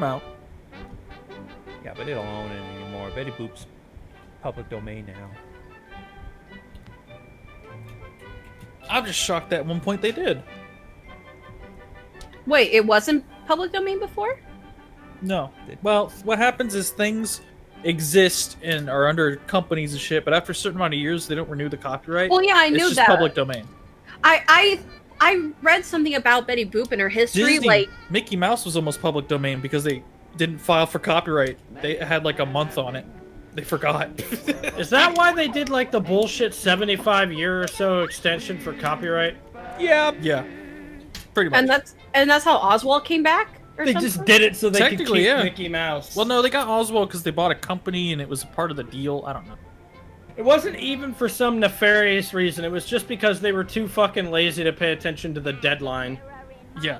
Paramount. Yeah, but they don't own it anymore. Betty Boop's public domain now. I'm just shocked that at one point they did. Wait, it wasn't public domain before? No. Well, what happens is things exist and are under companies and shit, but after a certain amount of years, they don't renew the copyright. Well, yeah, I knew it's just that. Public domain. I read something about Betty Boop and her history. Disney, like Mickey Mouse was almost public domain because they didn't file for copyright. They had like a month on it. They forgot. Is that why they did like the bullshit 75-year or so extension for copyright? Yeah. Yeah. Pretty much. and that's how Oswald came back. Or They something? just did it so they could Technically, keep yeah. Mickey Mouse. Well, no, they got Oswald because they bought a company and it was a part of the deal. I don't know. It wasn't even for some nefarious reason. It was just because they were too fucking lazy to pay attention to the deadline. Yeah.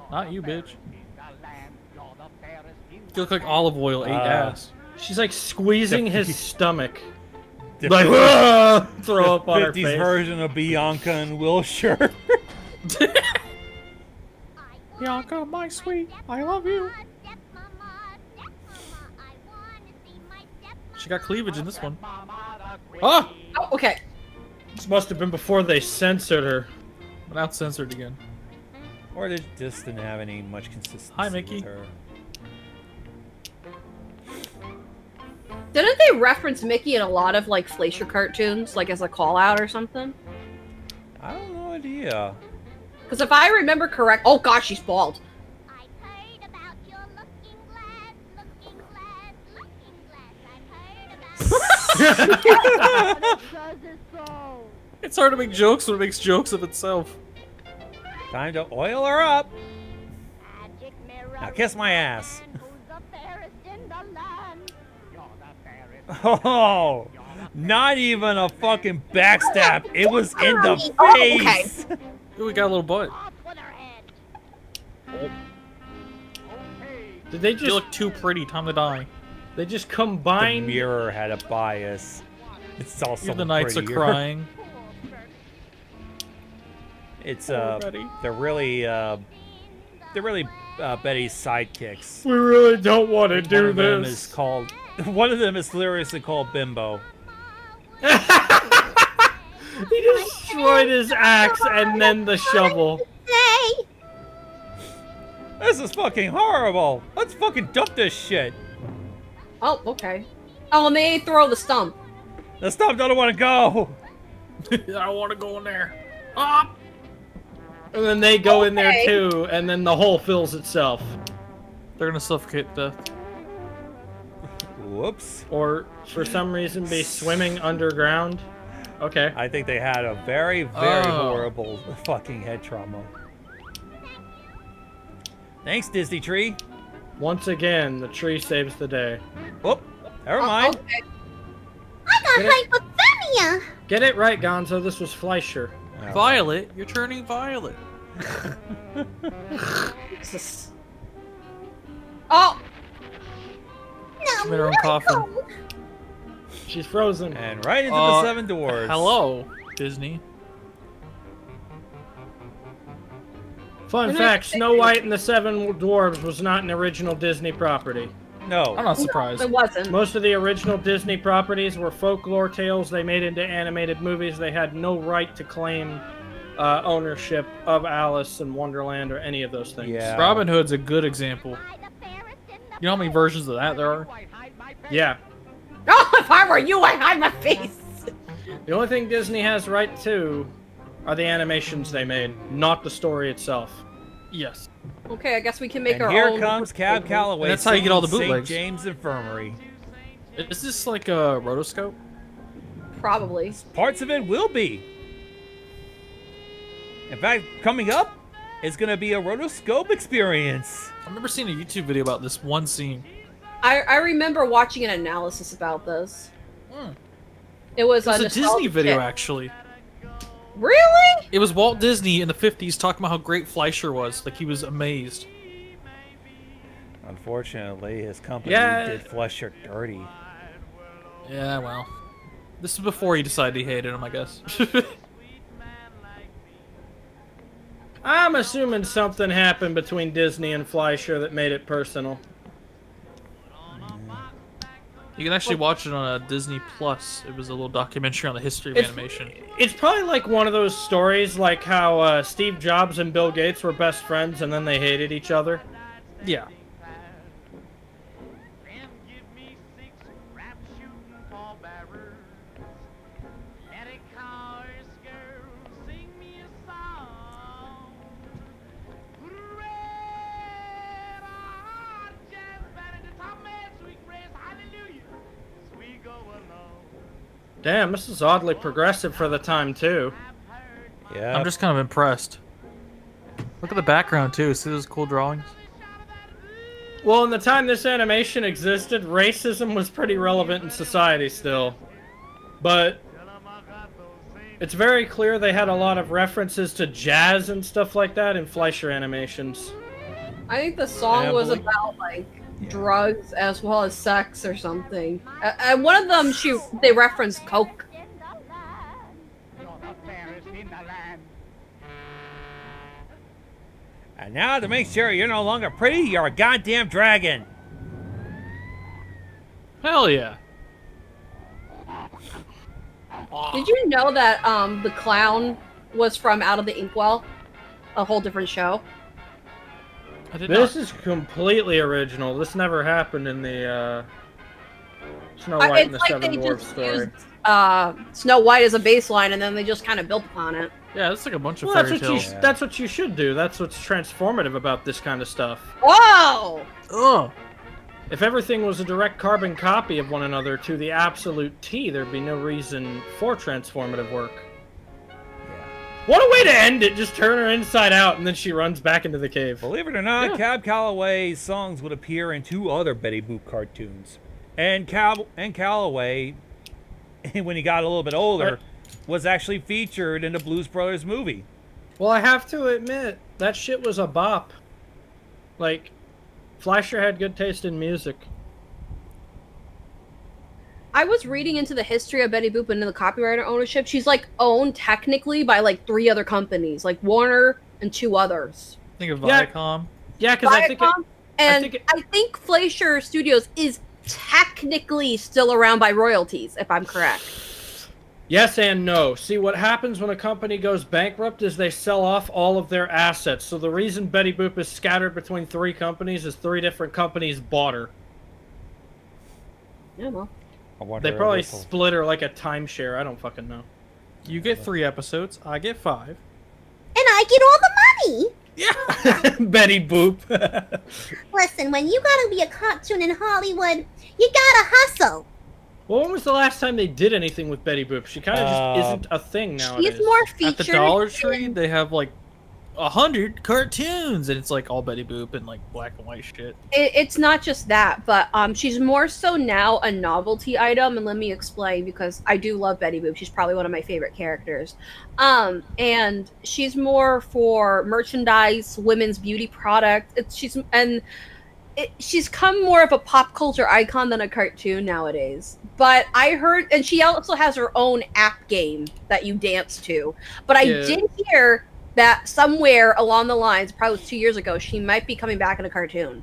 Not you, bitch. You look like olive oil ate ass. She's like squeezing his stomach. The Like, "Ah!" throw up on her 50s face. version of Bianca and Wilshire. Bianca, my sweet, I love you. She got cleavage in this one. Ah! Oh, okay. This must have been before they censored her. But now it's censored again. Or they just didn't have any much consistency Hi, Mickey. with her. Didn't they reference Mickey in a lot of like Fleischer cartoons, like as a call out or something? I have no idea. Because if I remember correct, oh gosh, she's bald. It's hard to make jokes when it makes jokes of itself. Time to oil her up. Now kiss my ass. Oh, not even a fucking backstab. It was in the Oh, okay. face. Ooh, we got a little butt. Did they You just look too pretty. Time to die. they just The combined? mirror had a bias. It's also Even the knights are prettier. crying. It's Already. they're really Betty's sidekicks. We really don't want to One do of them is this. called. One of them is seriously called Bimbo. He destroyed his axe and then the shovel. This is fucking horrible. Let's fucking dump this shit. Oh, okay. Oh, and they throw the stump. The stuff doesn't want to go. I don't want to go in there. Ah! And then they go in there Okay. too, and then the hole fills itself. They're gonna suffocate to death. Whoops. Or for some reason be swimming underground. Okay. I think they had a very, very Oh. horrible fucking head trauma. Thanks, Disney Tree. Once again, the tree saves the day. Whoop. Never Oh, mind. okay. Get it, get it right, Gonzo. This was Fleischer. Oh. Violet, you're turning violet. Jesus. Oh! She's made her own coffin. She's frozen. And right into the Uh, seven doors. Hello, Disney. Fun fact, Snow White and the Seven Dwarves was not an original Disney property. No. I'm not surprised. It wasn't. Most of the original Disney properties were folklore tales they made into animated movies. They had no right to claim ownership of Alice in Wonderland or any of those things. Yeah. Robin Hood's a good example. You know how many versions of that there are? Yeah. Oh, if I were you, I'd hide my face. The only thing Disney has right to are the animations they made, not the story itself. Yes. Okay, I guess we can make And our here own. comes Cab Calloway. And that's how you get all the singing bootlegs. St. James Infirmary. Is this like a rotoscope? Probably. Parts of it will be. In fact, coming up is going to be a rotoscope experience. I remember seeing a YouTube video about this one scene. I remember watching an analysis about this. Hmm. It was It's a nostalgia Disney video, kit. actually. Really? It was Walt Disney in the 50s talking about how great Fleischer was. Like, he was amazed. Unfortunately, his company Yeah. did Fleischer dirty. Yeah, well. This is before he decided he hated him, I guess. I'm assuming something happened between Disney and Fleischer that made it personal. You can actually watch it on Disney Plus. It was a little documentary on the history of animation. It's probably like one of those stories like how Steve Jobs and Bill Gates were best friends and then they hated each other. Yeah. Damn, this is oddly progressive for the time, too. Yeah. I'm just kind of impressed. Look at the background, too. See those cool drawings? Well, in the time this animation existed, racism was pretty relevant in society still. But it's very clear they had a lot of references to jazz and stuff like that in Fleischer animations. I think the song was about like drugs as well as sex or something. And one of them, they referenced coke. And now to make sure you're no longer pretty, you're a goddamn dragon. Hell yeah. Did you know that the clown was from Out of the Inkwell? A whole different show. I did This not. is completely original. This never happened in the Snow White and the It's like Seven they Dwarfs just story. used Snow White as a baseline, and then they just kind of built upon it. Yeah, it's like a bunch of Well, fairy tales. that's what you should do. That's what's transformative about this kind of stuff. Whoa! Ugh. If everything was a direct carbon copy of one another to the absolute T, there'd be no reason for transformative work. What a way to end it! Just turn her inside out, and then she runs back into the cave. Believe it or not, Yeah. Cab Calloway's songs would appear in 2 other Betty Boop cartoons. And Calloway, when he got a little bit older, was actually featured in the Blues Brothers movie. Well, I have to admit, that shit was a bop. Like, Fleischer had good taste in music. I was reading into the history of Betty Boop and the copyright ownership. She's like owned technically by like 3 other companies, like Warner and 2 others. Think of Yeah. Viacom. Yeah, because I think Viacom, and think I think Fleischer Studios is technically still around by royalties, if I'm correct. yes and no. See, what happens when a company goes bankrupt is they sell off all of their assets. So the reason Betty Boop is scattered between 3 companies is 3 different companies bought her. Yeah, well. I wonder They probably if it'll- split her like a timeshare. I don't fucking know. You get 3 episodes. I get 5. And I get all the money. Betty Boop. Listen, when you gotta be a cartoon in Hollywood, you gotta hustle. Well, when was the last time they did anything with Betty Boop? She kind of just isn't a thing nowadays. She's more At the featured. Dollar Tree, they have like 100 cartoons, and it's like all Betty Boop and like black and white shit. It's not just that, but she's more so now a novelty item, and let me explain, because I do love Betty Boop. She's probably one of my favorite characters. And she's more for merchandise, women's beauty product. She's come more of a pop culture icon than a cartoon nowadays. But I heard, and she also has her own app game that you dance to. But I did hear that somewhere along the lines, probably 2 years ago, she might be coming back in a cartoon.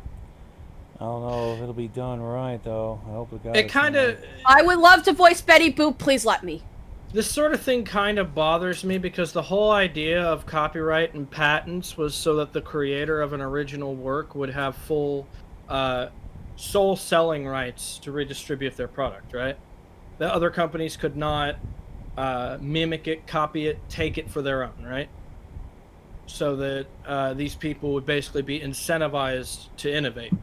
I don't know if it'll be done right, though. I hope It kind of... I would love to voice Betty Boop. Please let me. This sort of thing kind of bothers me because the whole idea of copyright and patents was so that the creator of an original work would have full sole selling rights to redistribute their product, right? The other companies could not mimic it, copy it, take it for their own, right? So that these people would basically be incentivized to innovate.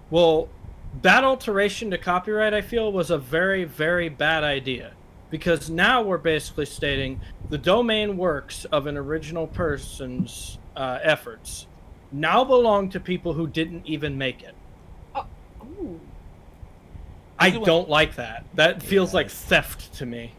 Well, that alteration to copyright, I feel, was a very, very bad idea. Because now we're basically stating the domain works of an original person's efforts now belong to people who didn't even make it. Ooh. I don't like that. That feels like theft to me.